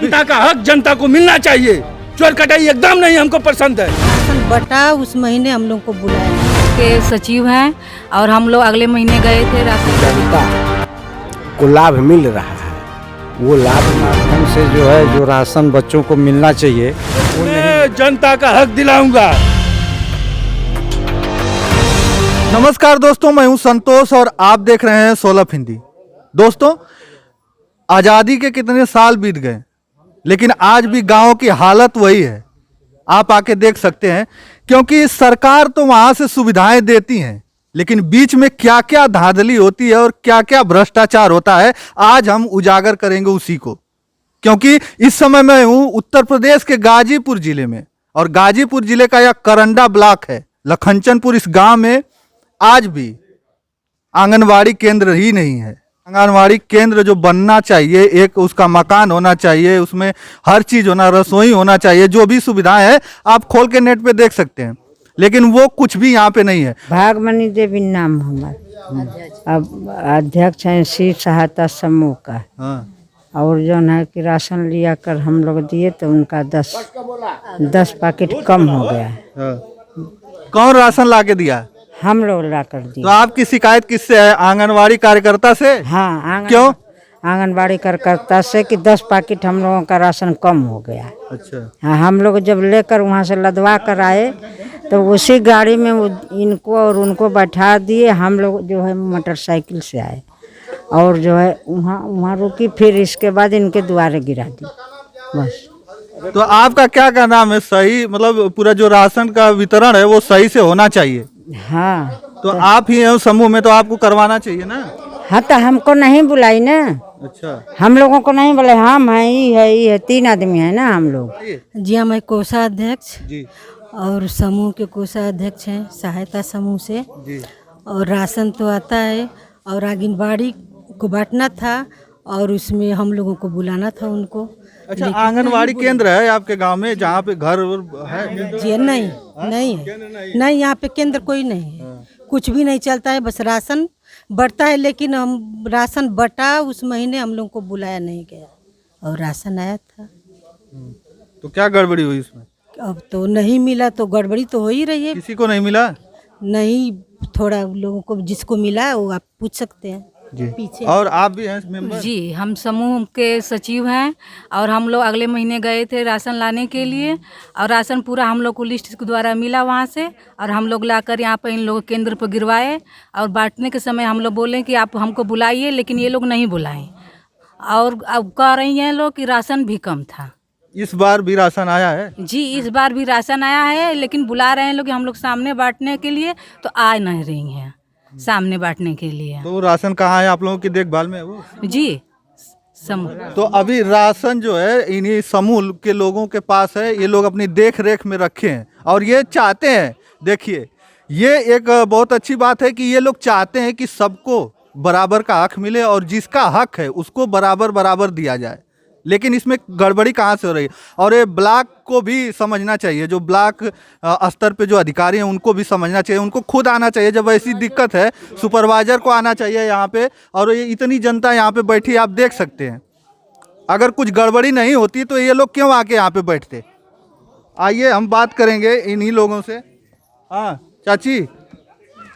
जनता का हक जनता को मिलना चाहिए। चोर कटाई एकदम नहीं हमको पसंद है। राशन बटा उस महीने हम लोग को बुलाया के सचिव हैं और हम लोग अगले महीने गए थे राशन। जनता को लाभ मिल रहा है, वो लाभ माध्यम से जो है जो राशन बच्चों को मिलना चाहिए वो मैं जनता का हक दिलाऊंगा। नमस्कार दोस्तों, मैं हूं संतोष और आप देख रहे हैं 16 हिंदी। दोस्तों, आज़ादी के कितने साल बीत गए, लेकिन आज भी गांव की हालत वही है। आप आके देख सकते हैं, क्योंकि सरकार तो वहां से सुविधाएं देती हैं, लेकिन बीच में क्या क्या धांधली होती है और क्या क्या भ्रष्टाचार होता है, आज हम उजागर करेंगे उसी को। क्योंकि इस समय मैं हूं उत्तर प्रदेश के गाजीपुर जिले में, और गाजीपुर जिले का यह करंडा ब्लॉक है। लखनचनपुर इस गांव में आज भी आंगनवाड़ी केंद्र ही नहीं है। आंगनवाड़ी केंद्र जो बनना चाहिए, एक उसका मकान होना चाहिए, उसमें हर चीज होना, रसोई होना चाहिए, जो भी सुविधाएं हैं आप खोल के नेट पे देख सकते हैं, लेकिन वो कुछ भी यहाँ पे नहीं है। भागमनी देवी नाम हमारा, अब अध्यक्ष हैं श्री सहायता समूह का। और जो है कि राशन लिया कर हम लोग दिए तो उनका 10 पैकेट कम हो गया है। कौन राशन ला के दिया? हम लोग ला कर दिए। तो आपकी शिकायत किससे है? आंगनवाड़ी कार्यकर्ता से? हाँ, क्यों? आंगनबाड़ी कार्यकर्ता से कि 10 पैकेट हम लोगों का राशन कम हो गया। अच्छा। हाँ, हम लोग जब लेकर वहाँ से लदवा कर आए तो उसी गाड़ी में वो इनको और उनको बैठा दिए। हम लोग जो है मोटरसाइकिल से आए और जो है वहाँ रुकी, फिर इसके बाद इनके द्वारे गिरा दी बस। तो आपका क्या नाम है? सही मतलब पूरा जो राशन का वितरण है वो सही से होना चाहिए। हाँ, तो आप ही हैं उस समूह में, तो आपको करवाना चाहिए ना। हाँ, तो हमको नहीं बुलाई ना। अच्छा, हम लोगों को नहीं बुलाई, हम हैं, ये है 3 आदमी है ना हम लोग। जी हाँ, मैं कोषाध्यक्ष जी और समूह के कोषाध्यक्ष हैं सहायता समूह से। जी। और राशन तो आता है और आंगनबाड़ी को बांटना था और उसमें हम लोगों को बुलाना था उनको। अच्छा, आंगनवाड़ी केंद्र है आपके गांव में जहाँ पे घर है? जी नहीं, नहीं है, नहीं, यहाँ पे केंद्र कोई नहीं है। कुछ भी नहीं चलता है, बस राशन बढ़ता है, लेकिन हम राशन बटा उस महीने हम लोग को बुलाया नहीं गया और राशन आया था। तो क्या गड़बड़ी हुई इसमें? अब तो नहीं मिला तो गड़बड़ी तो हो ही रही है। किसी को नहीं मिला? नहीं, थोड़ा लोगों को जिसको मिला वो आप पूछ सकते हैं जी। पीछे। और आप भी हैं मेंबर? जी, हम समूह के सचिव हैं और हम लोग अगले महीने गए थे राशन लाने के लिए और राशन पूरा हम लोग को लिस्ट के द्वारा मिला वहाँ से, और हम लोग लाकर यहाँ पर इन लोगों केंद्र पर गिरवाए और बांटने के समय हम लोग बोले कि आप हमको बुलाइए, लेकिन ये लोग नहीं बुलाए और अब कह रही हैं लोग कि राशन भी कम था। इस बार भी राशन आया है? जी, इस बार भी राशन आया है, लेकिन बुला रहे हैं लोग कि हम लोग सामने बांटने के लिए, तो आ नहीं रही हैं सामने बांटने के लिए। तो राशन कहाँ है? आप लोगों की देखभाल में है वो? जी, समूह। तो अभी राशन जो है इन्हीं समूह के लोगों के पास है, ये लोग अपनी देख रेख में रखे हैं और ये चाहते हैं, देखिए ये एक बहुत अच्छी बात है कि ये लोग चाहते हैं कि सबको बराबर का हक मिले और जिसका हक है उसको बराबर बराबर दिया जाए। लेकिन इसमें गड़बड़ी कहाँ से हो रही है? और ये ब्लॉक को भी समझना चाहिए, जो ब्लॉक स्तर पे जो अधिकारी हैं उनको भी समझना चाहिए, उनको खुद आना चाहिए। जब ऐसी दिक्कत है सुपरवाइजर को आना चाहिए यहाँ पे, और ये इतनी जनता यहाँ पे बैठी आप देख सकते हैं। अगर कुछ गड़बड़ी नहीं होती तो ये लोग क्यों आके यहाँ पे बैठते? आइए हम बात करेंगे इन्हीं लोगों से। हाँ चाची,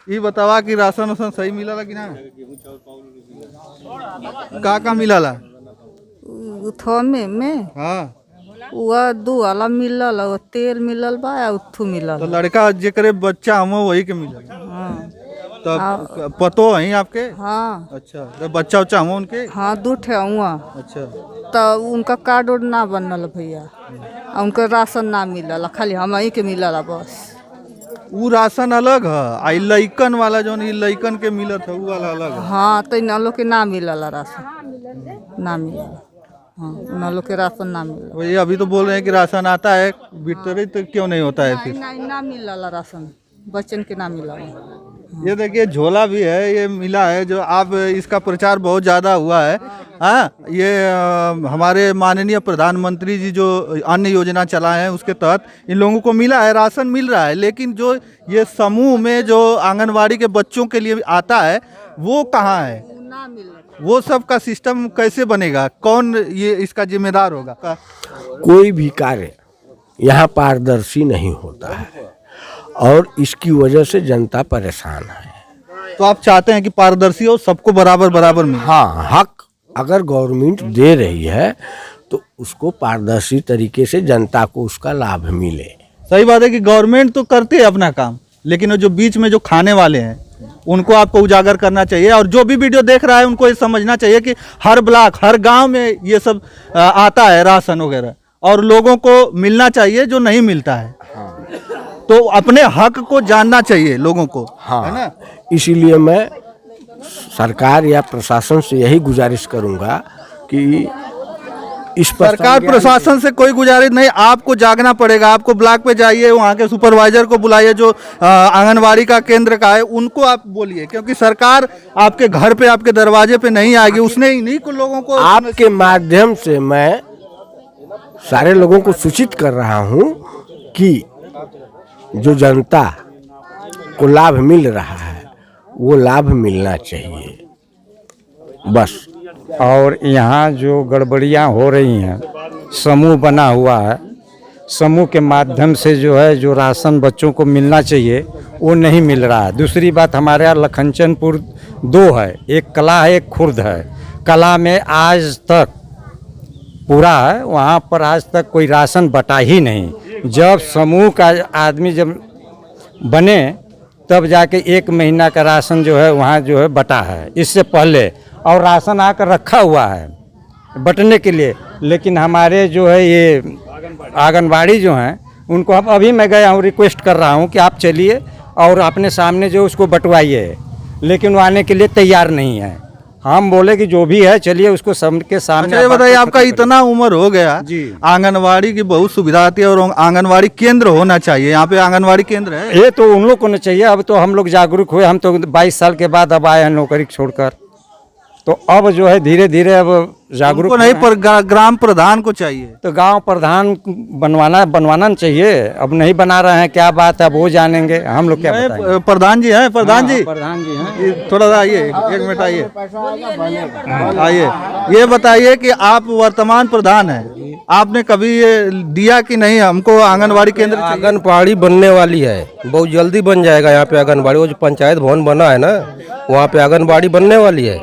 ये बतावा कि राशन वासन सही मिला कि ना? का मिला? थोमे में हाँ, वह 2 वाला मिलल, वो तेल मिलल बा, उथू मिलल। तो लड़का जेकरे बच्चा हम वही के मिला। हाँ, तो पतो है आपके? हाँ, अच्छा, तो बच्चा उच्चा हम उनके? हाँ, 2 ठे हुआ। अच्छा, तो उनका कार्ड उड ना बनल भैया, उनका राशन ना मिलल, खाली हम ही के मिलल बस। वो राशन अलग है, आई लइकन वाला जो नहीं लइकन के मिलत है वो वाला अलग है। हाँ, तो इन लोग के ना मिलल राशन, ना मिलल। हाँ, उन लोग के राशन ना मिलल। वही अभी तो बोल रहे हैं कि राशन आता है, भीतर तो क्यों नहीं होता है फिर? ना मिलल राशन, बच्चन के ना मिलल। ये देखिए झोला भी है, ये मिला है जो आप इसका प्रचार बहुत ज़्यादा हुआ है। हाँ, ये हमारे माननीय प्रधानमंत्री जी जो अन्य योजना चलाए हैं उसके तहत इन लोगों को मिला है, राशन मिल रहा है। लेकिन जो ये समूह में जो आंगनवाड़ी के बच्चों के लिए आता है वो कहाँ है? वो सब का सिस्टम कैसे बनेगा? कौन ये इसका जिम्मेदार होगा? कोई भी कार्य यहाँ पारदर्शी नहीं होता है और इसकी वजह से जनता परेशान है। तो आप चाहते हैं कि पारदर्शी हो, सबको बराबर बराबर मिले? हाँ, हक अगर गवर्नमेंट दे रही है तो उसको पारदर्शी तरीके से जनता को उसका लाभ मिले। सही बात है कि गवर्नमेंट तो करती है अपना काम, लेकिन वो जो बीच में जो खाने वाले हैं उनको आपको उजागर करना चाहिए। और जो भी वीडियो देख रहा है उनको ये समझना चाहिए कि हर ब्लॉक, हर गांव में ये सब आता है राशन वगैरह, और लोगों को मिलना चाहिए जो नहीं मिलता है। तो अपने हक को जानना चाहिए लोगों को, है ना? इसीलिए मैं सरकार या प्रशासन से यही गुजारिश करूंगा कि इस पर सरकार प्रशासन से कोई गुजारिश नहीं, आपको जागना पड़ेगा। आपको ब्लॉक पे जाइए, वहाँ के सुपरवाइजर को बुलाइए जो आंगनवाड़ी का केंद्र का है, उनको आप बोलिए, क्योंकि सरकार आपके घर पे, आपके दरवाजे पे नहीं आएगी। उसने इन्हीं को लोगों को आपके माध्यम से मैं सारे लोगों को सूचित कर रहा हूं कि जो जनता को लाभ मिल रहा है वो लाभ मिलना चाहिए बस। और यहाँ जो गड़बड़ियाँ हो रही हैं, समूह बना हुआ है, समूह के माध्यम से जो है जो राशन बच्चों को मिलना चाहिए वो नहीं मिल रहा है। दूसरी बात, हमारे यहाँ लखनचनपुर 2 है, एक कला है, एक खुर्द है। कला में आज तक पूरा है, वहाँ पर आज तक कोई राशन बटा ही नहीं। जब समूह का आदमी जब बने तब जाके 1 महीना का राशन जो है वहाँ जो है बटा है, इससे पहले और राशन आकर रखा हुआ है बटने के लिए। लेकिन हमारे जो है ये आंगनबाड़ी जो हैं उनको अब अभी मैं गया हूँ, रिक्वेस्ट कर रहा हूँ कि आप चलिए और अपने सामने जो उसको बंटवाइए, लेकिन वो आने के लिए तैयार नहीं है। हम बोले कि जो भी है चलिए उसको सबके सामने। अच्छा, ये बताइए, आपका इतना उम्र हो गया जी, आंगनवाड़ी की बहुत सुविधा आती है और आंगनवाड़ी केंद्र होना चाहिए। यहाँ पे आंगनवाड़ी केंद्र है? ये तो उन लोग को नहीं चाहिए। अब तो हम लोग जागरूक हुए, हम तो 22 साल के बाद अब आए हैं नौकरी छोड़कर, तो अब जो है धीरे धीरे अब जागरूक नहीं, पर ग्राम प्रधान को चाहिए। तो गांव प्रधान बनवाना चाहिए। अब नहीं बना रहे हैं, क्या बात है, अब वो जानेंगे, हम लोग क्या बताएंगे। प्रधान जी हैं, प्रधान जी, प्रधान जी हैं। थोड़ा सा आइए, 1 मिनट आइए, आइए। ये बताइए कि आप वर्तमान प्रधान हैं, आपने कभी ये दिया कि नहीं हमको आंगनवाड़ी केंद्र? आंगनबाड़ी बनने वाली है, बहुत जल्दी बन जाएगा यहाँ पे आंगनबाड़ी। वो जो पंचायत भवन बना है ना, वहाँ पे आंगनबाड़ी बनने वाली है।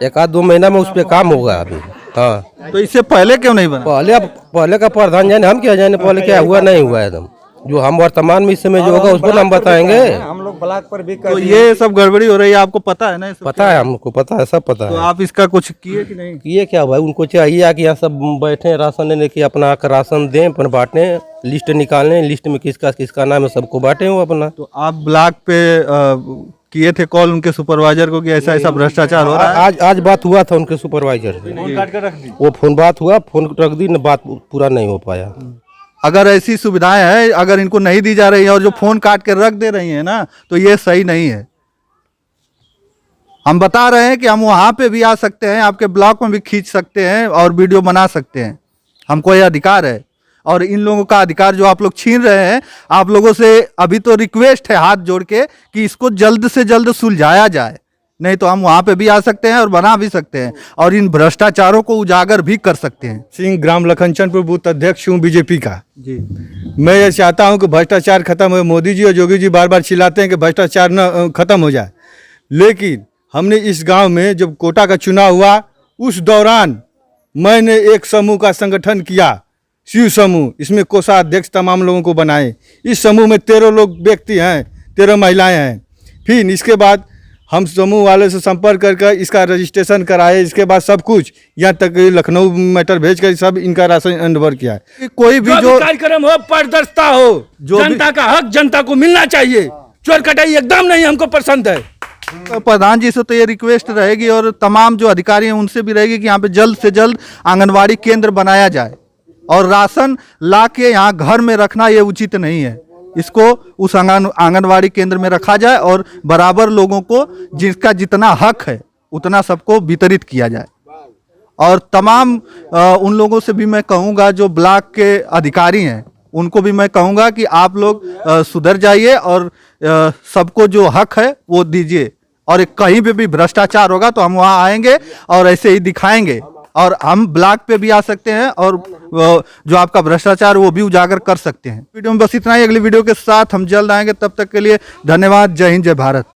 1-2 महीना में उस पर काम होगा अभी। हाँ, तो इससे पहले क्यों नहीं बना? पहले का प्रधान जाने, हम क्या जाने पहले क्या हुआ नहीं हुआ एकदम। जो हम वर्तमान में इस समय जो होगा उसको हम बताएंगे। हम लोग ब्लॉक पर भी कर तो ये सब गड़बड़ी हो रही है, आपको पता है ना? पता है, हमको पता है, सब पता तो है। आप इसका कुछ किए कि नहीं? ये क्या भाई, उनको चाहिए कि यहाँ सब बैठे राशन लेने की, अपना राशन दें, अपन बांटें, लिस्ट निकालें, लिस्ट में किसका किसका नाम है सबको बांटे वो अपना। तो आप ब्लॉक पे किए थे कॉल उनके सुपरवाइजर को कि ऐसा ऐसा भ्रष्टाचार हो रहा है? आज बात हुआ था उनके सुपरवाइजर से, वो फोन बात हुआ, फोन रख दी, बात पूरा नहीं हो पाया। अगर ऐसी सुविधाएं हैं, अगर इनको नहीं दी जा रही है और जो फोन काट के रख दे रही है ना, तो ये सही नहीं है। हम बता रहे हैं कि हम वहां पे भी आ सकते हैं, आपके ब्लॉक में भी खींच सकते हैं और वीडियो बना सकते हैं, हमको यह अधिकार है। और इन लोगों का अधिकार जो आप लोग छीन रहे हैं, आप लोगों से अभी तो रिक्वेस्ट है हाथ जोड़ के कि इसको जल्द से जल्द सुलझाया जाए, नहीं तो हम वहां पे भी आ सकते हैं और बना भी सकते हैं और इन भ्रष्टाचारों को उजागर भी कर सकते हैं। सिंह ग्राम लखनचनपुर बूथ अध्यक्ष हूँ बीजेपी का जी, मैं ये चाहता हूँ कि भ्रष्टाचार खत्म हो। मोदी जी और योगी जी बार बार चिल्लाते हैं कि भ्रष्टाचार न खत्म हो जाए, लेकिन हमने इस गांव में जब कोटा का चुनाव हुआ उस दौरान मैंने एक समूह का संगठन किया, शिव समूह। इसमें कोषाध्यक्ष तमाम लोगों को बनाए। इस समूह में 13 लोग व्यक्ति हैं, 13 महिलाएं हैं। फिर इसके बाद हम समूह वाले से संपर्क करके इसका रजिस्ट्रेशन कराए। इसके बाद सब कुछ यहाँ तक लखनऊ मैटर भेज कर सब इनका राशन हैंडओवर किया है। कोई भी जो कार्यक्रम हो, पारदर्शिता हो, जनता का हक जनता को मिलना चाहिए। चोर कटाई एकदम नहीं हमको पसंद है। प्रधान जी से तो ये रिक्वेस्ट रहेगी और तमाम जो अधिकारी हैं उनसे भी रहेगी कि यहाँ पे जल्द से जल्द आंगनवाड़ी केंद्र बनाया जाए और राशन ला के यहाँ घर में रखना ये उचित नहीं है। इसको उस आंगनवाड़ी केंद्र में रखा जाए और बराबर लोगों को जिसका जितना हक है उतना सबको वितरित किया जाए। और तमाम उन लोगों से भी मैं कहूँगा जो ब्लॉक के अधिकारी हैं, उनको भी मैं कहूँगा कि आप लोग सुधर जाइए और सबको जो हक है वो दीजिए और कहीं पे भी भ्रष्टाचार होगा तो हम वहाँ आएंगे और ऐसे ही दिखाएंगे, और हम ब्लॉक पे भी आ सकते हैं और जो आपका भ्रष्टाचार वो भी उजागर कर सकते हैं। वीडियो में बस इतना ही, अगली वीडियो के साथ हम जल्द आएंगे, तब तक के लिए धन्यवाद। जय हिंद, जय भारत।